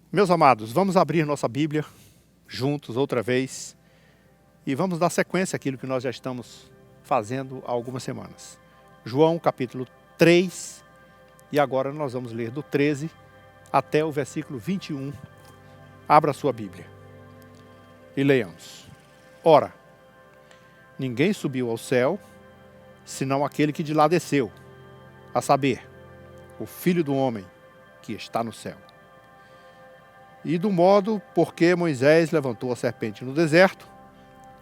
Meus amados, vamos abrir nossa Bíblia juntos outra vez e vamos dar sequência àquilo que nós já estamos fazendo há algumas semanas. João capítulo 3 e agora nós vamos ler do 13 até o versículo 21. Abra a sua Bíblia e leiamos. Ora, ninguém subiu ao céu, senão aquele que de lá desceu, a saber, o Filho do Homem que está no céu. E do modo porque Moisés levantou a serpente no deserto,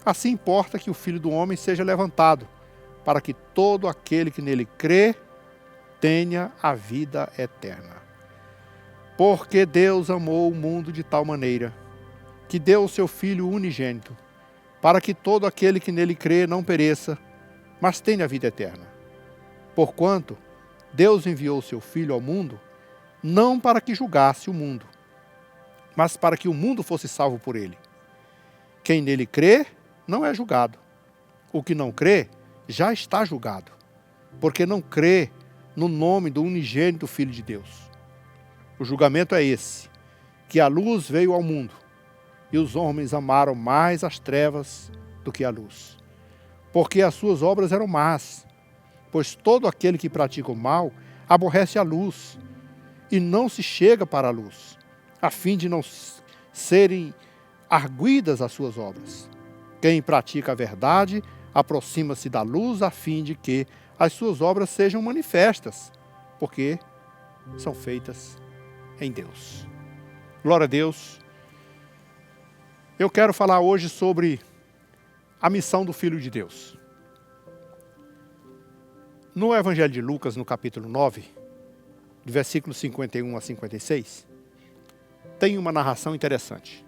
assim importa que o Filho do Homem seja levantado, para que todo aquele que nele crê tenha a vida eterna. Porque Deus amou o mundo de tal maneira, que deu o seu Filho unigênito, para que todo aquele que nele crê não pereça, mas tenha a vida eterna. Porquanto Deus enviou o seu Filho ao mundo, não para que julgasse o mundo, mas para que o mundo fosse salvo por ele. Quem nele crê, não é julgado. O que não crê, já está julgado, porque não crê no nome do unigênito Filho de Deus. O julgamento é esse, que a luz veio ao mundo, e os homens amaram mais as trevas do que a luz, porque as suas obras eram más, pois todo aquele que pratica o mal aborrece a luz, e não se chega para a luz, a fim de não serem arguidas as suas obras. Quem pratica a verdade aproxima-se da luz a fim de que as suas obras sejam manifestas, porque são feitas em Deus. Glória a Deus. Eu quero falar hoje sobre a missão do Filho de Deus. No Evangelho de Lucas, no capítulo 9, do versículo 51 a 56, tem uma narração interessante.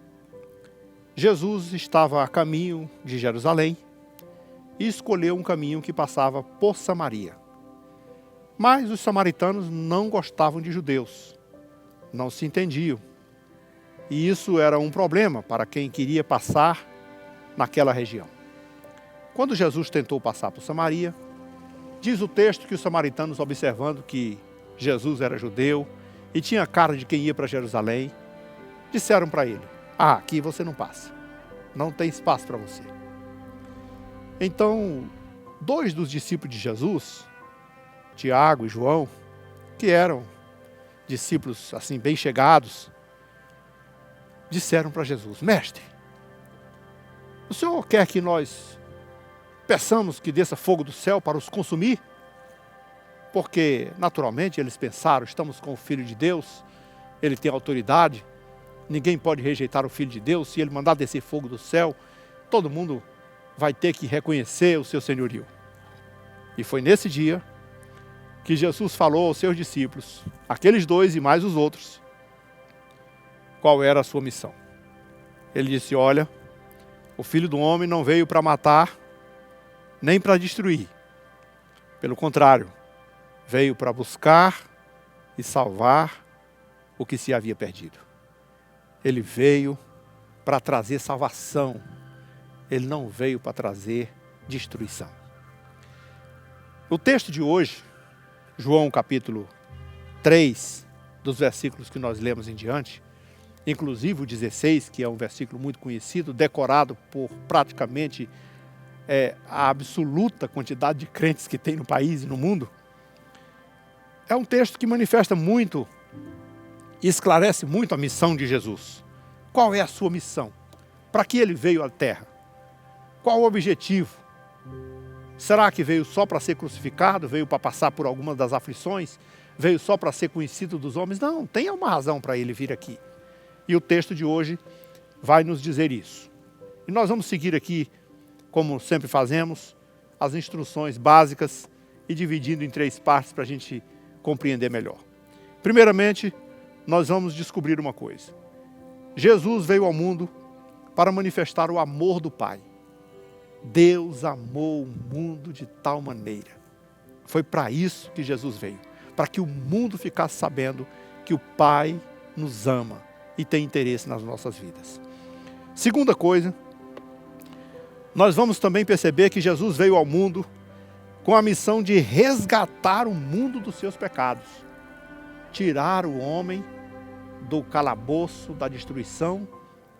Jesus estava a caminho de Jerusalém e escolheu um caminho que passava por Samaria. Mas os samaritanos não gostavam de judeus, não se entendiam. E isso era um problema para quem queria passar naquela região. Quando Jesus tentou passar por Samaria, diz o texto que os samaritanos, observando que Jesus era judeu e tinha cara de quem ia para Jerusalém, disseram para ele: aqui você não passa, não tem espaço para você. Então, dois dos discípulos de Jesus, Tiago e João, que eram discípulos assim bem chegados, disseram para Jesus: Mestre, o Senhor quer que nós peçamos que desça fogo do céu para os consumir? Porque, naturalmente, eles pensaram: estamos com o Filho de Deus, ele tem autoridade, ninguém pode rejeitar o Filho de Deus. Se ele mandar descer fogo do céu, todo mundo vai ter que reconhecer o seu senhorio. E foi nesse dia que Jesus falou aos seus discípulos, aqueles dois e mais os outros, qual era a sua missão. Ele disse: olha, o Filho do Homem não veio para matar, nem para destruir. Pelo contrário, veio para buscar e salvar o que se havia perdido. Ele veio para trazer salvação. Ele não veio para trazer destruição. O texto de hoje, João capítulo 3, dos versículos que nós lemos em diante, inclusive o 16, que é um versículo muito conhecido, decorado por praticamente a absoluta quantidade de crentes que tem no país e no mundo, é um texto que manifesta muito e esclarece muito a missão de Jesus. Qual é a sua missão? Para que ele veio à terra? Qual o objetivo? Será que veio só para ser crucificado? Veio para passar por algumas das aflições? Veio só para ser conhecido dos homens? Não, tem uma razão para ele vir aqui. E o texto de hoje vai nos dizer isso. E nós vamos seguir aqui, como sempre fazemos, as instruções básicas e dividindo em 3 partes para a gente compreender melhor. Primeiramente, nós vamos descobrir uma coisa. Jesus veio ao mundo para manifestar o amor do Pai. Deus amou o mundo de tal maneira. Foi para isso que Jesus veio. Para que o mundo ficasse sabendo que o Pai nos ama e tem interesse nas nossas vidas. Segunda coisa, nós vamos também perceber que Jesus veio ao mundo com a missão de resgatar o mundo dos seus pecados. Tirar o homem do calabouço, da destruição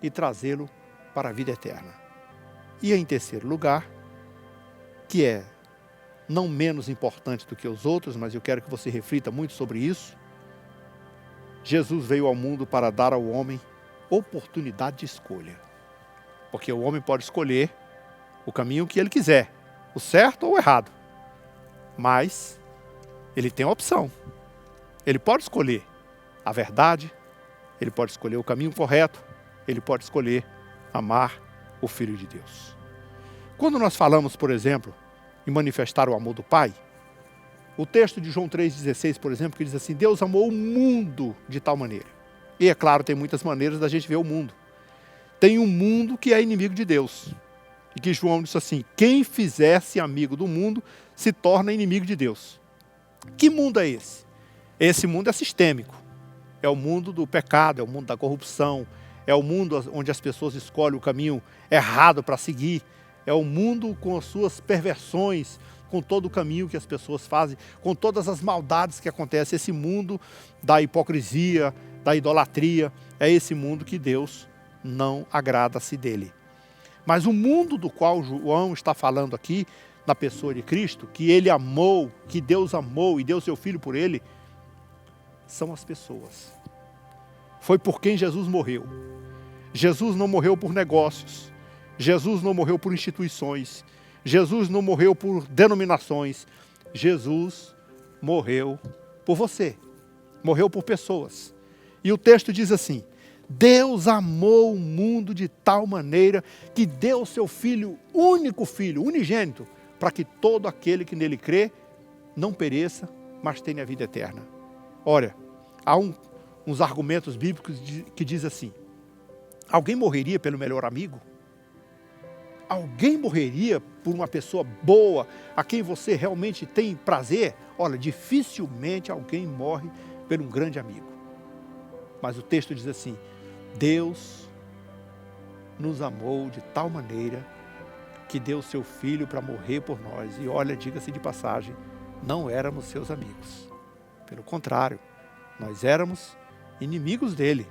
e trazê-lo para a vida eterna. E em terceiro lugar, que é não menos importante do que os outros, mas eu quero que você reflita muito sobre isso, Jesus veio ao mundo para dar ao homem oportunidade de escolha. Porque o homem pode escolher o caminho que ele quiser, o certo ou o errado. Mas ele tem a opção. Ele pode escolher a verdade, ele pode escolher o caminho correto, ele pode escolher amar o Filho de Deus. Quando nós falamos, por exemplo, em manifestar o amor do Pai, o texto de João 3,16, por exemplo, que diz assim: Deus amou o mundo de tal maneira. E é claro, tem muitas maneiras da gente ver o mundo. Tem um mundo que é inimigo de Deus. E que João disse assim: quem fizer-se amigo do mundo se torna inimigo de Deus. Que mundo é esse? Esse mundo é sistêmico. É o mundo do pecado, é o mundo da corrupção, é o mundo onde as pessoas escolhem o caminho errado para seguir, é o mundo com as suas perversões, com todo o caminho que as pessoas fazem, com todas as maldades que acontecem. Esse mundo da hipocrisia, da idolatria, é esse mundo que Deus não agrada-se dele. Mas o mundo do qual João está falando aqui, na pessoa de Cristo, que ele amou, que Deus amou e deu seu Filho por ele, são as pessoas. Foi por quem Jesus morreu. Jesus não morreu por negócios. Jesus não morreu por instituições. Jesus não morreu por denominações. Jesus morreu por você. Morreu por pessoas. E o texto diz assim: Deus amou o mundo de tal maneira que deu o seu Filho, único Filho, unigênito, para que todo aquele que nele crê não pereça, mas tenha a vida eterna. Olha, há uns argumentos bíblicos que diz assim: alguém morreria pelo melhor amigo? Alguém morreria por uma pessoa boa, a quem você realmente tem prazer? Olha, dificilmente alguém morre por um grande amigo. Mas o texto diz assim: Deus nos amou de tal maneira que deu seu Filho para morrer por nós. E olha, diga-se de passagem, não éramos seus amigos. Pelo contrário, nós éramos inimigos dele.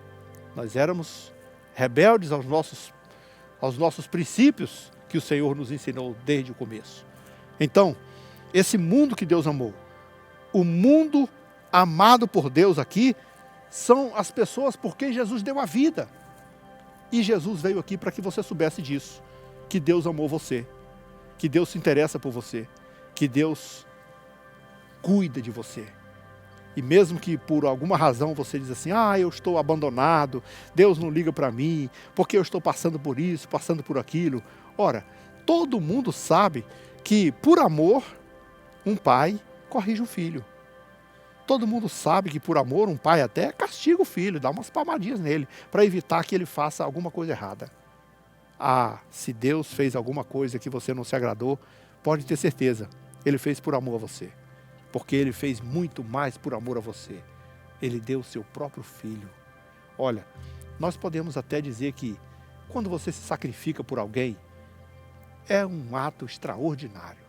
Nós éramos rebeldes aos nossos princípios que o Senhor nos ensinou desde o começo. Então, esse mundo que Deus amou, o mundo amado por Deus aqui, são as pessoas por quem Jesus deu a vida. E Jesus veio aqui para que você soubesse disso, que Deus amou você, que Deus se interessa por você, que Deus cuida de você. E mesmo que por alguma razão você diz assim: eu estou abandonado, Deus não liga para mim, porque eu estou passando por isso, passando por aquilo. Ora, todo mundo sabe que por amor, um pai corrige o filho. Todo mundo sabe que por amor, um pai até castiga o filho, dá umas palmadinhas nele, para evitar que ele faça alguma coisa errada. Se Deus fez alguma coisa que você não se agradou, pode ter certeza, Ele fez por amor a você. Porque Ele fez muito mais por amor a você. Ele deu o seu próprio Filho. Olha, nós podemos até dizer que quando você se sacrifica por alguém, é um ato extraordinário.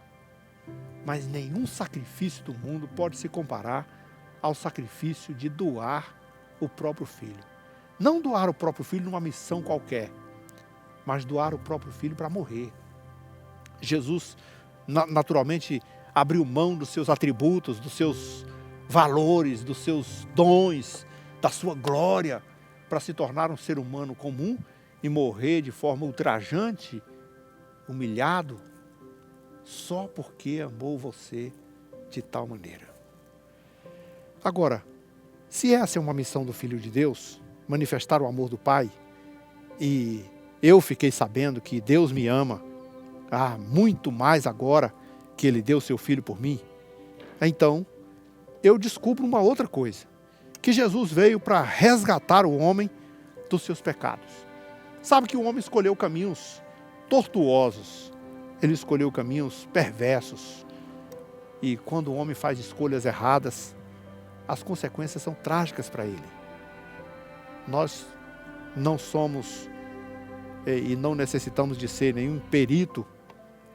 Mas nenhum sacrifício do mundo pode se comparar ao sacrifício de doar o próprio Filho. Não doar o próprio Filho numa missão qualquer, mas doar o próprio Filho para morrer. Jesus, naturalmente, abriu mão dos seus atributos, dos seus valores, dos seus dons, da sua glória, para se tornar um ser humano comum e morrer de forma ultrajante, humilhado, só porque amou você de tal maneira. Agora, se essa é uma missão do Filho de Deus, manifestar o amor do Pai, e eu fiquei sabendo que Deus me ama, muito mais agora que Ele deu seu Filho por mim, então eu descubro uma outra coisa, que Jesus veio para resgatar o homem dos seus pecados. Sabe que o homem escolheu caminhos tortuosos, ele escolheu caminhos perversos, e quando o homem faz escolhas erradas, as consequências são trágicas para ele. Nós não somos e não necessitamos de ser nenhum perito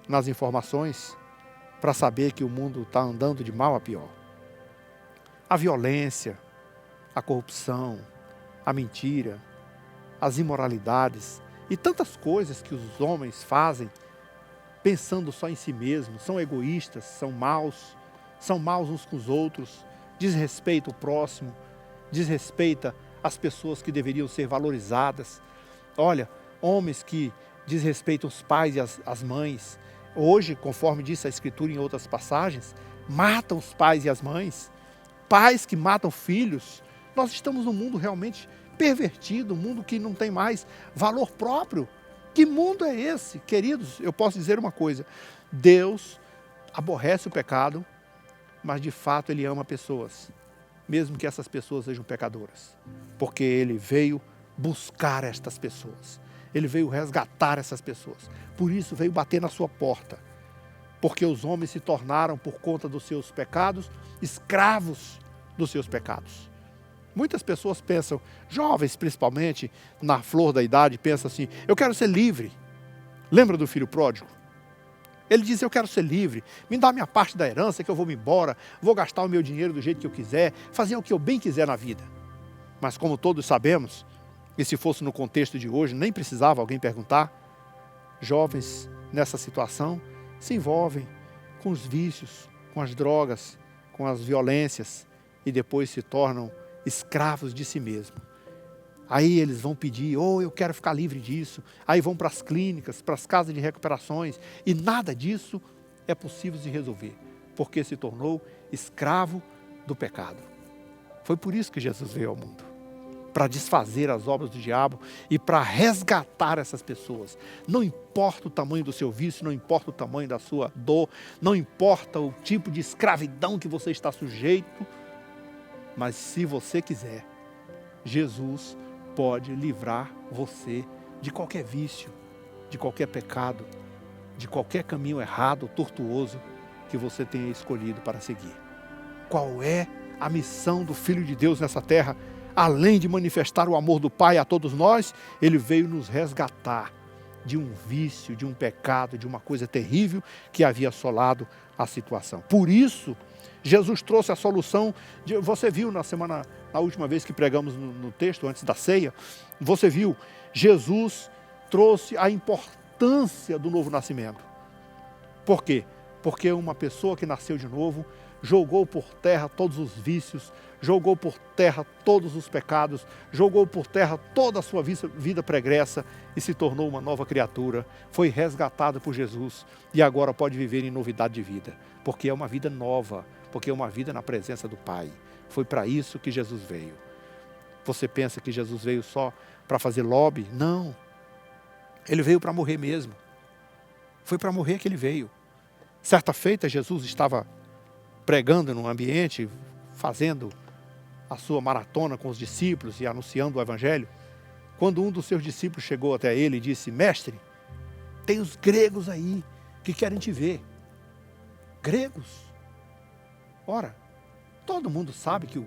nas informações para saber que o mundo está andando de mal a pior. A violência, a corrupção, a mentira, as imoralidades e tantas coisas que os homens fazem pensando só em si mesmos, são egoístas, são maus uns com os outros, desrespeitam o próximo, desrespeita as pessoas que deveriam ser valorizadas. Olha, homens que desrespeitam os pais e as mães, hoje, conforme diz a Escritura em outras passagens, matam os pais e as mães, pais que matam filhos. Nós estamos num mundo realmente pervertido, um mundo que não tem mais valor próprio. Que mundo é esse? Queridos, eu posso dizer uma coisa, Deus aborrece o pecado, mas de fato Ele ama pessoas, mesmo que essas pessoas sejam pecadoras, porque Ele veio buscar estas pessoas, Ele veio resgatar essas pessoas, por isso veio bater na sua porta, porque os homens se tornaram, por conta dos seus pecados, escravos dos seus pecados. Muitas pessoas pensam, jovens principalmente, na flor da idade, pensam assim, eu quero ser livre. Lembra do filho pródigo? Ele diz, eu quero ser livre, me dá a minha parte da herança que eu vou me embora, vou gastar o meu dinheiro do jeito que eu quiser, fazer o que eu bem quiser na vida. Mas como todos sabemos, e se fosse no contexto de hoje, nem precisava alguém perguntar, jovens nessa situação se envolvem com os vícios, com as drogas, com as violências e depois se tornam escravos de si mesmo. Aí eles vão pedir, eu quero ficar livre disso. Aí vão para as clínicas, para as casas de recuperações. E nada disso é possível de resolver, porque se tornou escravo do pecado. Foi por isso que Jesus veio ao mundo, para desfazer as obras do diabo e para resgatar essas pessoas. Não importa o tamanho do seu vício, não importa o tamanho da sua dor, não importa o tipo de escravidão que você está sujeito, mas se você quiser, Jesus pode livrar você de qualquer vício, de qualquer pecado, de qualquer caminho errado, tortuoso que você tenha escolhido para seguir. Qual é a missão do Filho de Deus nessa terra? Além de manifestar o amor do Pai a todos nós, Ele veio nos resgatar de um vício, de um pecado, de uma coisa terrível que havia assolado a situação. Por isso, Jesus trouxe a solução. Você viu na última vez que pregamos no texto, antes da ceia, você viu, Jesus trouxe a importância do novo nascimento. Por quê? Porque uma pessoa que nasceu de novo jogou por terra todos os vícios, jogou por terra todos os pecados, jogou por terra toda a sua vida pregressa e se tornou uma nova criatura, foi resgatado por Jesus e agora pode viver em novidade de vida, porque é uma vida nova, porque é uma vida na presença do Pai. Foi para isso que Jesus veio. Você pensa que Jesus veio só para fazer lobby? Não. Ele veio para morrer mesmo. Foi para morrer que ele veio. Certa feita, Jesus estava pregando num ambiente, fazendo a sua maratona com os discípulos e anunciando o Evangelho, quando um dos seus discípulos chegou até ele e disse, mestre, tem os gregos aí que querem te ver. Gregos? Ora, todo mundo sabe que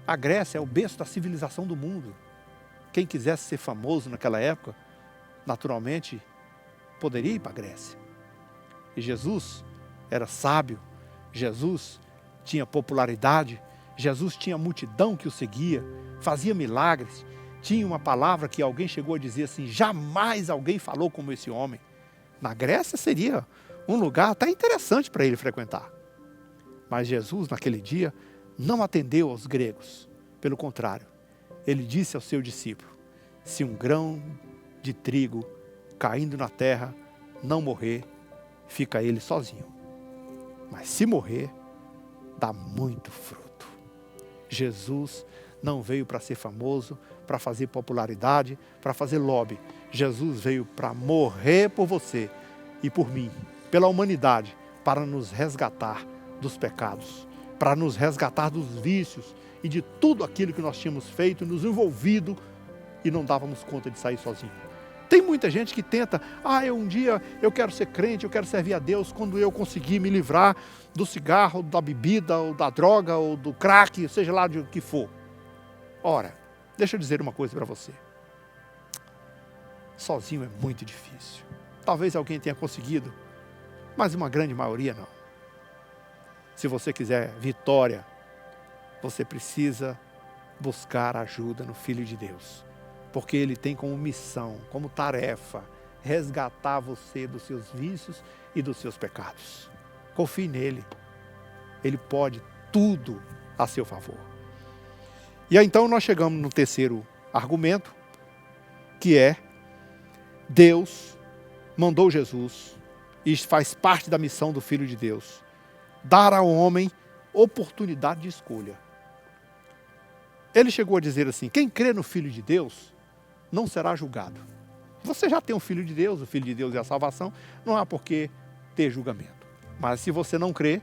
a Grécia é o berço da civilização do mundo. Quem quisesse ser famoso naquela época, naturalmente, poderia ir para a Grécia. E Jesus era sábio, Jesus tinha popularidade, Jesus tinha multidão que o seguia, fazia milagres, tinha uma palavra que alguém chegou a dizer assim, jamais alguém falou como esse homem. Na Grécia seria um lugar até interessante para ele frequentar. Mas Jesus, naquele dia, não atendeu aos gregos. Pelo contrário, ele disse ao seu discípulo, se um grão de trigo caindo na terra não morrer, fica ele sozinho. Mas se morrer, dá muito fruto. Jesus não veio para ser famoso, para fazer popularidade, para fazer lobby. Jesus veio para morrer por você e por mim, pela humanidade, para nos resgatar dos pecados, para nos resgatar dos vícios e de tudo aquilo que nós tínhamos feito, nos envolvido e não dávamos conta de sair sozinho. Tem muita gente que tenta, um dia eu quero ser crente, eu quero servir a Deus quando eu conseguir me livrar do cigarro, da bebida, ou da droga, ou do crack, seja lá de o que for. Ora, deixa eu dizer uma coisa para você. Sozinho é muito difícil. Talvez alguém tenha conseguido, mas uma grande maioria não. Se você quiser vitória, você precisa buscar ajuda no Filho de Deus. Porque Ele tem como missão, como tarefa, resgatar você dos seus vícios e dos seus pecados. Confie nele. Ele pode tudo a seu favor. E aí então nós chegamos no terceiro argumento, que é: Deus mandou Jesus, e faz parte da missão do Filho de Deus, dar ao homem oportunidade de escolha. Ele chegou a dizer assim: quem crê no Filho de Deus não será julgado. Você já tem o Filho de Deus, o Filho de Deus é a salvação, não há por que ter julgamento. Mas se você não crê,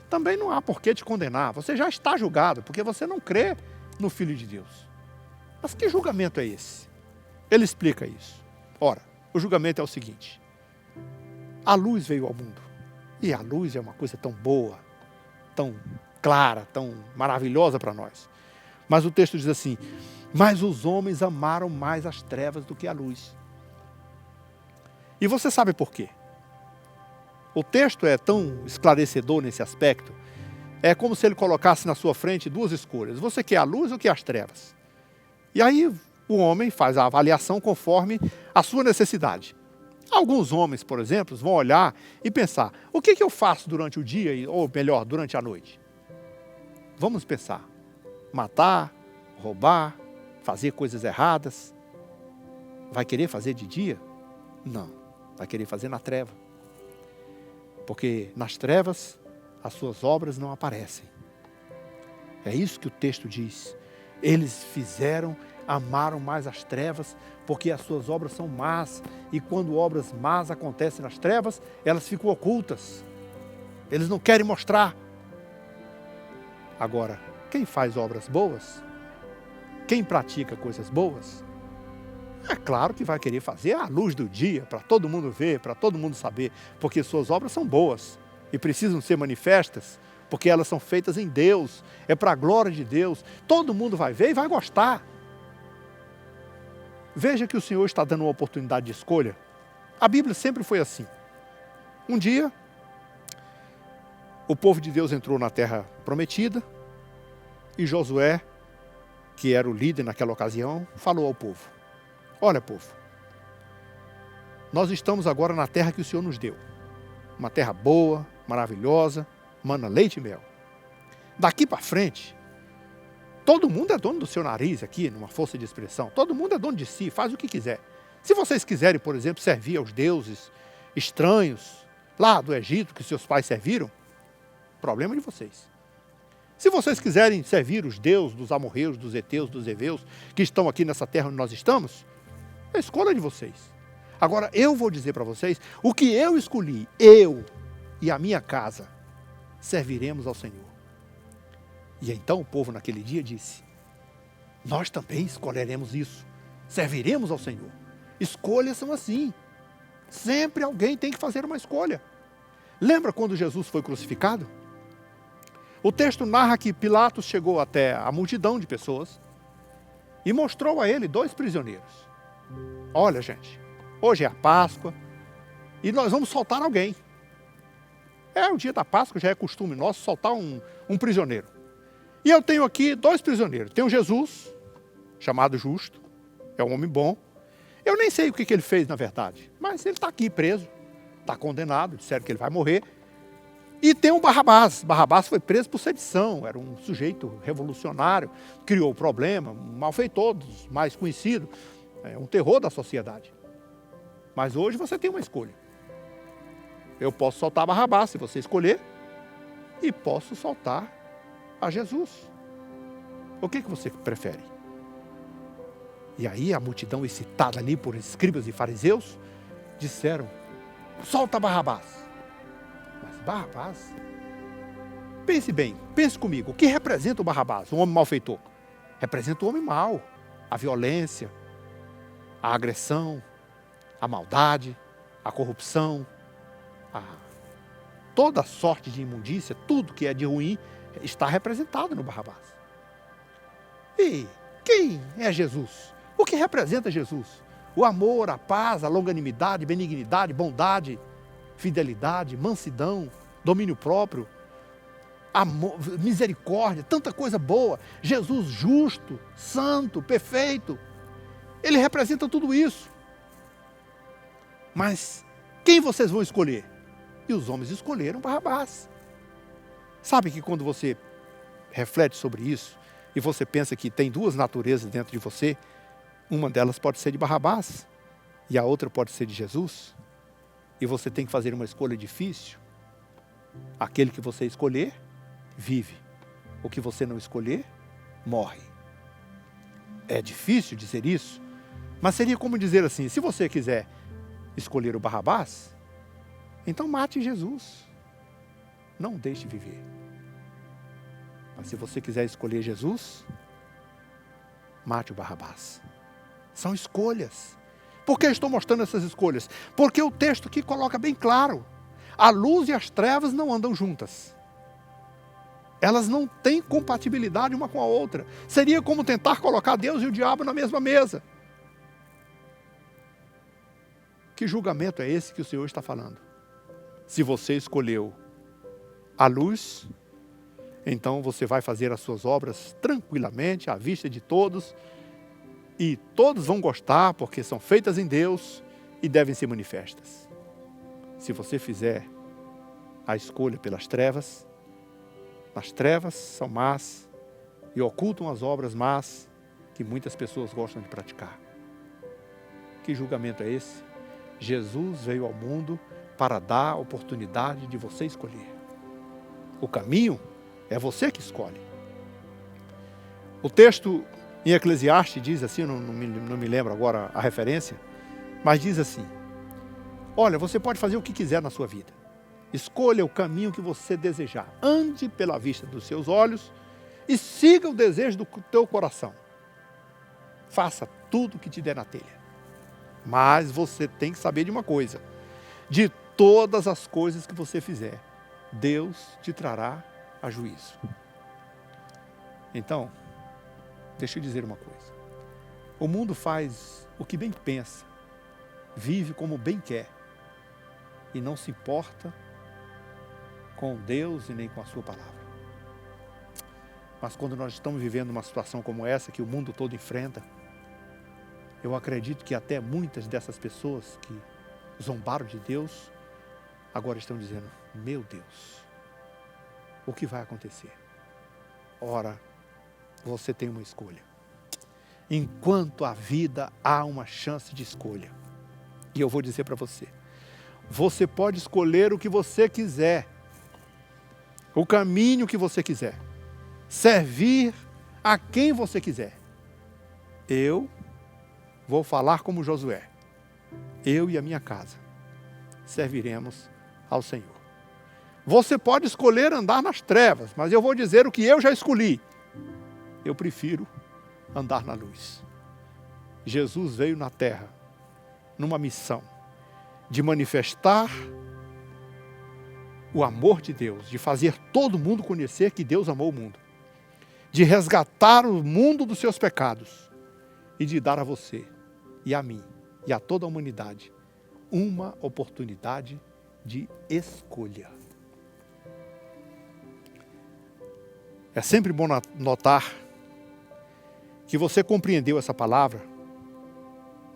também não há por que te condenar. Você já está julgado, porque você não crê no Filho de Deus. Mas que julgamento é esse? Ele explica isso. Ora, o julgamento é o seguinte: a luz veio ao mundo, e a luz é uma coisa tão boa, tão clara, tão maravilhosa para nós. Mas o texto diz assim: mas os homens amaram mais as trevas do que a luz. E você sabe por quê? O texto é tão esclarecedor nesse aspecto. É como se ele colocasse na sua frente duas escolhas: você quer a luz ou quer as trevas? E aí o homem faz a avaliação conforme a sua necessidade. Alguns homens, por exemplo, vão olhar e pensar: o que eu faço durante o dia, ou melhor, durante a noite? Vamos pensar: matar, roubar, fazer coisas erradas. Vai querer fazer de dia? Não, vai querer fazer na treva. Porque nas trevas as suas obras não aparecem. É isso que o texto diz. Eles amaram mais as trevas, porque as suas obras são más. E quando obras más acontecem nas trevas, elas ficam ocultas. Eles não querem mostrar. Agora, quem faz obras boas, quem pratica coisas boas, é claro que vai querer fazer à luz do dia, para todo mundo ver, para todo mundo saber, porque suas obras são boas e precisam ser manifestas, porque elas são feitas em Deus, é para a glória de Deus. Todo mundo vai ver e vai gostar. Veja que o Senhor está dando uma oportunidade de escolha. A Bíblia sempre foi assim. Um dia, o povo de Deus entrou na terra prometida e Josué, que era o líder naquela ocasião, falou ao povo: olha, povo, nós estamos agora na terra que o Senhor nos deu. Uma terra boa, maravilhosa, mana leite e mel. Daqui para frente, todo mundo é dono do seu nariz aqui, numa força de expressão. Todo mundo é dono de si, faz o que quiser. Se vocês quiserem, por exemplo, servir aos deuses estranhos, lá do Egito, que seus pais serviram, problema de vocês. Se vocês quiserem servir os deuses dos amorreus, dos heteus, dos heveus, que estão aqui nessa terra onde nós estamos, é a escolha de vocês. Agora, eu vou dizer para vocês o que eu escolhi. Eu e a minha casa serviremos ao Senhor. E então o povo naquele dia disse: nós também escolheremos isso. Serviremos ao Senhor. Escolhas são assim. Sempre alguém tem que fazer uma escolha. Lembra quando Jesus foi crucificado? O texto narra que Pilatos chegou até a multidão de pessoas e mostrou a ele 2 prisioneiros. Olha, gente, hoje é a Páscoa e nós vamos soltar alguém. É o dia da Páscoa, já é costume nosso soltar um prisioneiro. E eu tenho aqui 2 prisioneiros. Tenho Jesus, chamado Justo, é um homem bom. Eu nem sei o que ele fez na verdade, mas ele está aqui preso, está condenado, disseram que ele vai morrer. E tem o Barrabás. Barrabás foi preso por sedição, era um sujeito revolucionário, criou o problema, um malfeitor, dos mais conhecido, um terror da sociedade. Mas hoje você tem uma escolha. Eu posso soltar Barrabás, se você escolher, e posso soltar a Jesus. O que você prefere? E aí a multidão, excitada ali por escribas e fariseus, disseram: solta Barrabás. Mas Barrabás? Pense bem, pense comigo. O que representa o Barrabás, um homem malfeitor? Representa o homem mau, a violência, a agressão, a maldade, a corrupção, toda sorte de imundícia, tudo que é de ruim está representado no Barrabás. E quem é Jesus? O que representa Jesus? O amor, a paz, a longanimidade, benignidade, bondade, fidelidade, mansidão, domínio próprio. amor, misericórdia, tanta coisa boa. Jesus justo, santo, perfeito. Ele representa tudo isso. Mas quem vocês vão escolher? E os homens escolheram Barrabás. Sabe que quando você reflete sobre isso, e você pensa que tem duas naturezas dentro de você, uma delas pode ser de Barrabás, e a outra pode ser de Jesus, e você tem que fazer uma escolha difícil. Aquele que você escolher, vive. O que você não escolher, morre. É difícil dizer isso, mas seria como dizer assim, se você quiser escolher o Barrabás, então mate Jesus. Não deixe viver. Mas se você quiser escolher Jesus, mate o Barrabás. São escolhas. Por que eu estou mostrando essas escolhas? Porque o texto aqui coloca bem claro. A luz e as trevas não andam juntas. Elas não têm compatibilidade uma com a outra. Seria como tentar colocar Deus e o diabo na mesma mesa. Que julgamento é esse que o Senhor está falando? Se você escolheu a luz, então você vai fazer as suas obras tranquilamente, à vista de todos, e todos vão gostar, porque são feitas em Deus e devem ser manifestas. Se você fizer a escolha pelas trevas, as trevas são más e ocultam as obras más que muitas pessoas gostam de praticar. Que julgamento é esse? Jesus veio ao mundo para dar a oportunidade de você escolher. O caminho é você que escolhe. O texto em Eclesiastes diz assim, não me lembro agora a referência, mas diz assim: olha, você pode fazer o que quiser na sua vida. Escolha o caminho que você desejar. Ande pela vista dos seus olhos e siga o desejo do teu coração. Faça tudo o que te der na telha. Mas você tem que saber de uma coisa: de todas as coisas que você fizer, Deus te trará a juízo. Então, deixa eu dizer uma coisa. O mundo faz o que bem pensa, vive como bem quer e não se importa com Deus e nem com a sua palavra. Mas quando nós estamos vivendo uma situação como essa, que o mundo todo enfrenta, eu acredito que até muitas dessas pessoas que zombaram de Deus, agora estão dizendo: meu Deus, o que vai acontecer? Ora, você tem uma escolha. Enquanto há vida, há uma chance de escolha. E eu vou dizer para você, você pode escolher o que você quiser, o caminho que você quiser, servir a quem você quiser. Eu vou falar como Josué: eu e a minha casa serviremos ao Senhor. Você pode escolher andar nas trevas, mas eu vou dizer o que eu já escolhi. Eu prefiro andar na luz. Jesus veio na terra numa missão de manifestar o amor de Deus, de fazer todo mundo conhecer que Deus amou o mundo, de resgatar o mundo dos seus pecados e de dar a você e a mim e a toda a humanidade uma oportunidade de escolha. É sempre bom notar que você compreendeu essa palavra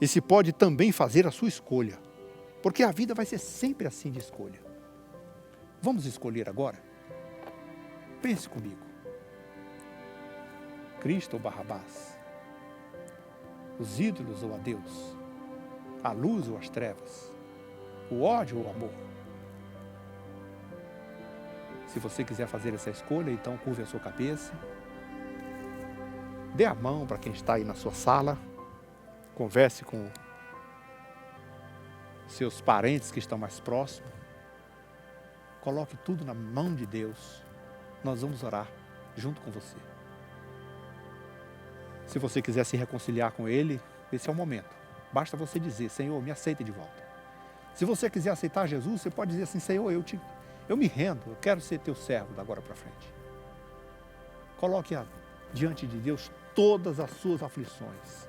e se pode também fazer a sua escolha, porque a vida vai ser sempre assim de escolha. Vamos escolher agora? Pense comigo. Cristo ou Barrabás? Os ídolos ou a Deus? A luz ou as trevas? O ódio ou o amor? Se você quiser fazer essa escolha, então curve a sua cabeça. Dê a mão para quem está aí na sua sala. Converse com seus parentes que estão mais próximos. Coloque tudo na mão de Deus. Nós vamos orar junto com você. Se você quiser se reconciliar com Ele, esse é o momento. Basta você dizer: Senhor, me aceita de volta. Se você quiser aceitar Jesus, você pode dizer assim: Senhor, eu me rendo, eu quero ser teu servo da agora para frente. Coloque diante de Deus todas as suas aflições,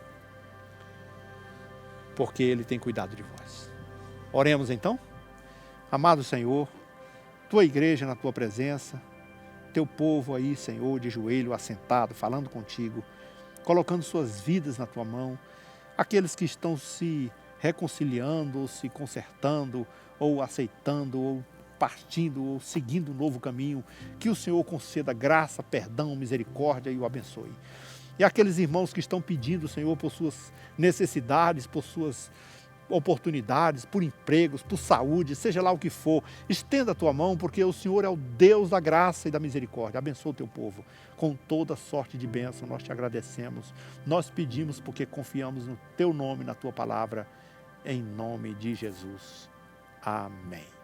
porque Ele tem cuidado de vós. Oremos então. Amado Senhor, tua igreja na tua presença teu povo aí, Senhor, de joelho, assentado, falando contigo, colocando suas vidas na tua mão. Aqueles que estão se reconciliando, ou se consertando, ou aceitando, ou partindo, ou seguindo um novo caminho, que o Senhor conceda graça, perdão, misericórdia e o abençoe. E aqueles irmãos que estão pedindo, Senhor, por suas necessidades, por suas oportunidades, por empregos, por saúde, seja lá o que for, estenda a tua mão, porque o Senhor é o Deus da graça e da misericórdia. Abençoa o teu povo com toda sorte de bênção. Nós te agradecemos, nós pedimos porque confiamos no teu nome, na tua palavra, em nome de Jesus. Amém.